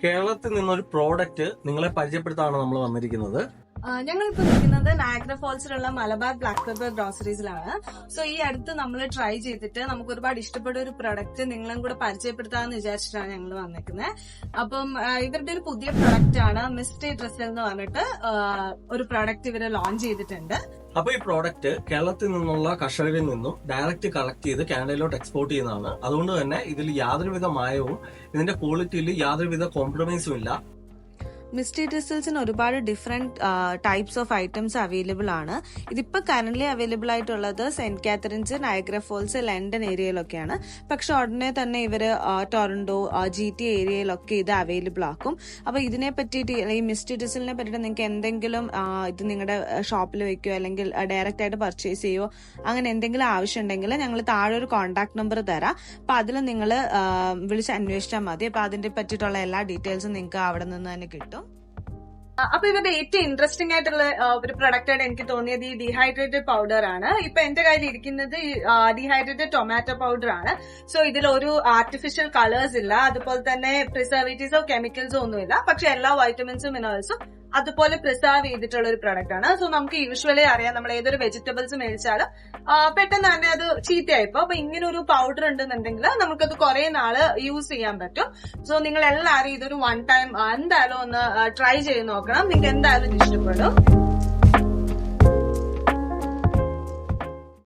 കേരളത്തിൽ നിന്നൊരു പ്രോഡക്റ്റ് നിങ്ങളെ പരിചയപ്പെടുത്താണ് നമ്മൾ വന്നിരിക്കുന്നത്. ഞങ്ങളിപ്പോ നിൽക്കുന്നത് നാഗ്ര ഫോൾസിലുള്ള മലബാർ ബ്ലാക്ക് പെപ്പർ ഗ്രോസറീസിലാണ്. സോ ഈ അടുത്ത് നമ്മൾ ട്രൈ ചെയ്തിട്ട് നമുക്ക് ഒരുപാട് ഇഷ്ടപ്പെട്ട ഒരു പ്രൊഡക്റ്റ് നിങ്ങളും കൂടെ പരിചയപ്പെടുത്താമെന്ന് വിചാരിച്ചിട്ടാണ് ഞങ്ങൾ വന്നിരിക്കുന്നത്. അപ്പം ഇവരുടെ ഒരു പുതിയ പ്രൊഡക്റ്റ് ആണ് മിസ്റ്റേ ഡ്രസ്സിൽ എന്ന് പറഞ്ഞിട്ട് ഒരു പ്രൊഡക്റ്റ് ഇവര് ലോഞ്ച് ചെയ്തിട്ടുണ്ട്. അപ്പൊ ഈ പ്രോഡക്റ്റ് കേരളത്തിൽ നിന്നുള്ള കർഷകരിൽ നിന്നും ഡയറക്റ്റ് കളക്ട് ചെയ്ത് കാനഡയിലോട്ട് എക്സ്പോർട്ട് ചെയ്യുന്നതാണ്. അതുകൊണ്ട് തന്നെ ഇതിൽ യാതൊരുവിധ മായവും ഇതിന്റെ ക്വാളിറ്റിയിൽ യാതൊരുവിധ കോംപ്രമൈസും ഇല്ല. മിസ്റ്റേ ഡ്രസ്സിൽസിന് ഒരുപാട് different types of items available ആണ്. ഇതിപ്പോ കറന്റ് അവൈലബിൾ ആയിട്ടുള്ളത് സെന്റ് കാത്തറിൻസ്, നയഗ്ര ഫോൾസ്, ലണ്ടൻ ഏരിയയിലൊക്കെയാണ്. പക്ഷെ ഉടനെ തന്നെ ഇവര് ടൊറന്റോ, GTA ഏരിയയിലൊക്കെ ഇത് അവൈലബിൾ ആക്കും. അപ്പൊ ഇതിനെ പറ്റിയിട്ട് ഈ മിസ്റ്റേ ഡ്രസ്സിലിനെ പറ്റിയിട്ട് നിങ്ങൾക്ക് എന്തെങ്കിലും ഇത് നിങ്ങളുടെ ഷോപ്പിൽ വെക്കുകയോ അല്ലെങ്കിൽ ഡയറക്റ്റ് ആയിട്ട് പർച്ചേസ് ചെയ്യുകയോ അങ്ങനെ എന്തെങ്കിലും ആവശ്യം ഉണ്ടെങ്കിൽ ഞങ്ങൾ താഴെ ഒരു കോൺടാക്ട് നമ്പർ തരാം. അപ്പൊ അതിൽ നിങ്ങൾ വിളിച്ച് അന്വേഷിച്ചാൽ മതി. അപ്പൊ അതിനെ പറ്റിയിട്ടുള്ള എല്ലാ ഡീറ്റെയിൽസും നിങ്ങൾക്ക് അവിടെ നിന്ന് തന്നെ കിട്ടും. അപ്പൊ ഇവരുടെ ഏറ്റവും ഇൻട്രസ്റ്റിംഗ് ആയിട്ടുള്ള ഒരു പ്രൊഡക്റ്റ് ആയിട്ട് എനിക്ക് തോന്നിയത് ഈ ഡീഹൈഡ്രേറ്റഡ് പൗഡർ ആണ്. ഇപ്പൊ എന്റെ കയ്യിൽ ഇരിക്കുന്നത് ഡീഹൈഡ്രേറ്റഡ് ടൊമാറ്റോ പൗഡർ ആണ്. സോ ഇതിൽ ഒരു ആർട്ടിഫിഷ്യൽ കളേഴ്സ് ഇല്ല, അതുപോലെ തന്നെ പ്രിസർവേറ്റീവ്സോ കെമിക്കൽസോ ഒന്നുമില്ല. പക്ഷെ എല്ലാ വൈറ്റമിൻസും മിനറൽസും അതുപോലെ പ്രിസർവ് ചെയ്തിട്ടുള്ള ഒരു പ്രൊഡക്റ്റ് ആണ്. സോ നമുക്ക് യൂഷ്വലി അറിയാം, നമ്മൾ ഏതൊരു വെജിറ്റബിൾസ് മേടിച്ചാലും പെട്ടെന്ന് തന്നെ അത് ചീത്തയായിപ്പോ. അപ്പൊ ഇങ്ങനെ ഒരു പൗഡർ ഉണ്ടെന്നുണ്ടെങ്കിൽ നമുക്കത് കുറെ നാള് യൂസ് ചെയ്യാൻ പറ്റും. സോ നിങ്ങൾ എല്ലാവരും ഇതൊരു വൺ ടൈം എന്തായാലും ഒന്ന് ട്രൈ ചെയ്ത് നോക്കണം. നിങ്ങൾക്ക് എന്തായാലും ഇഷ്ടപ്പെടും.